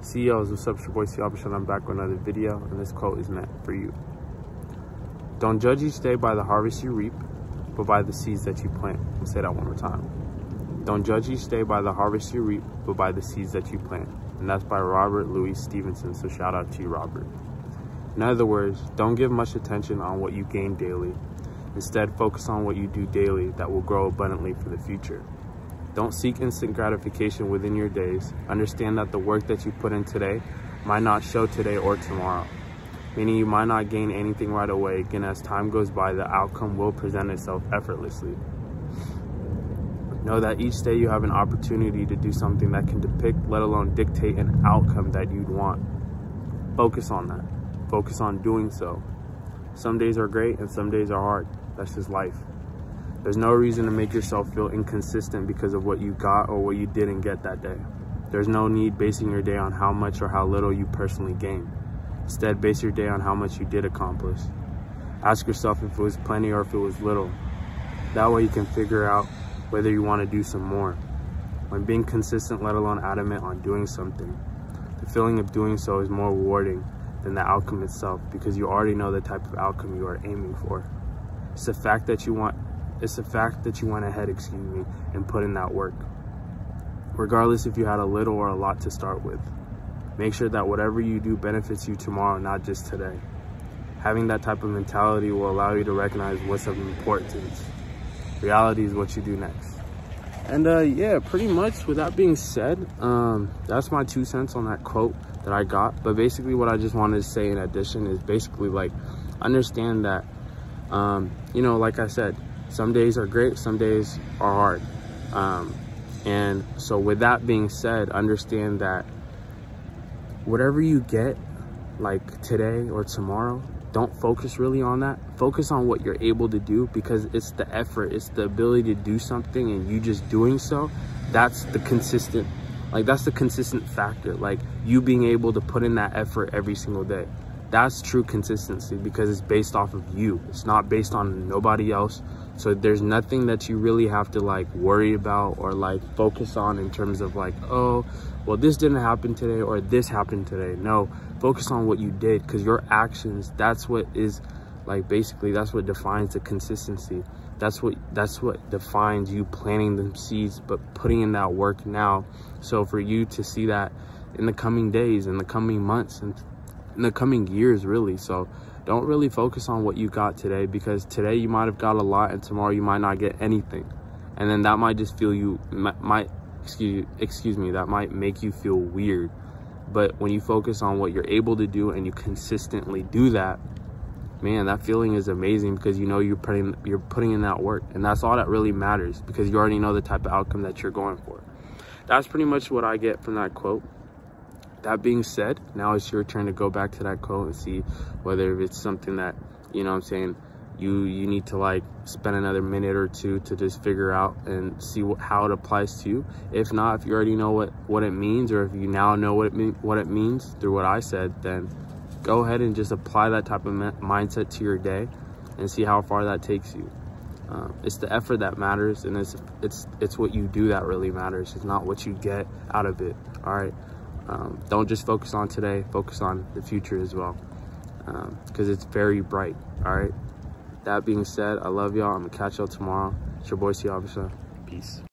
CEOs, what's up? It's your boy Siabasha, and I'm back with another video, and this quote is meant for you. Don't judge each day by the harvest you reap, but by the seeds that you plant. I'll say that one more time. Don't judge each day by the harvest you reap, but by the seeds that you plant. And that's by Robert Louis Stevenson, so shout out to you, Robert. In other words, don't give much attention on what you gain daily. Instead, focus on what you do daily that will grow abundantly for the future. Don't seek instant gratification within your days. Understand that the work that you put in today might not show today or tomorrow, meaning you might not gain anything right away. Again, as time goes by, the outcome will present itself effortlessly. Know that each day you have an opportunity to do something that can depict, let alone dictate, an outcome that you'd want. Focus on that. Focus on doing so. Some days are great and some days are hard. That's just life. There's no reason to make yourself feel inconsistent because of what you got or what you didn't get that day. There's no need basing your day on how much or how little you personally gained. Instead, base your day on how much you did accomplish. Ask yourself if it was plenty or if it was little. That way you can figure out whether you want to do some more. When being consistent, let alone adamant on doing something, the feeling of doing so is more rewarding than the outcome itself, because you already know the type of outcome you are aiming for. It's the fact that you went ahead, and put in that work. Regardless if you had a little or a lot to start with. Make sure that whatever you do benefits you tomorrow, not just today. Having that type of mentality will allow you to recognize what's of importance. Reality is what you do next. And yeah, pretty much with that being said, that's my 2 cents on that quote that I got. But basically what I just wanted to say in addition is basically like, understand that, you know, like I said, some days are great, some days are hard. And so with that being said, understand that whatever you get, like today or tomorrow, don't focus really on that. Focus on what you're able to do, because it's the effort, it's the ability to do something and you just doing so. That's the consistent, that's the consistent factor. Like you being able to put in that effort every single day. That's true consistency, because it's based off of you. It's not based on nobody else. So there's nothing that you really have to like worry about or like focus on in terms of like, oh, well, this didn't happen today or this happened today. No, focus on what you did, because your actions, that's what is like, basically that's what defines the consistency. That's what defines you planting them seeds, but putting in that work now. So for you to see that in the coming days, in the coming months, and in the coming years, really. So don't really focus on what you got today, because today you might have got a lot and tomorrow you might not get anything. And then that might just feel that might make you feel weird. But when you focus on what you're able to do and you consistently do that, man, that feeling is amazing, because you know you're putting in that work, and that's all that really matters, because you already know the type of outcome that you're going for. That's pretty much what I get from that quote. That being said, now it's your turn to go back to that quote and see whether it's something that, you know what I'm saying, you need to like spend another minute or two to just figure out and see how it applies to you. If not, if you already know what it means, or if you now know what it means through what I said, then go ahead and just apply that type of mindset to your day and see how far that takes you. It's the effort that matters, and it's what you do that really matters. It's not what you get out of it. All right. Don't just focus on today, focus on the future as well, because it's very bright. All right. That being said, I love y'all. I'm gonna catch y'all tomorrow. It's your boy Siabasha. Peace.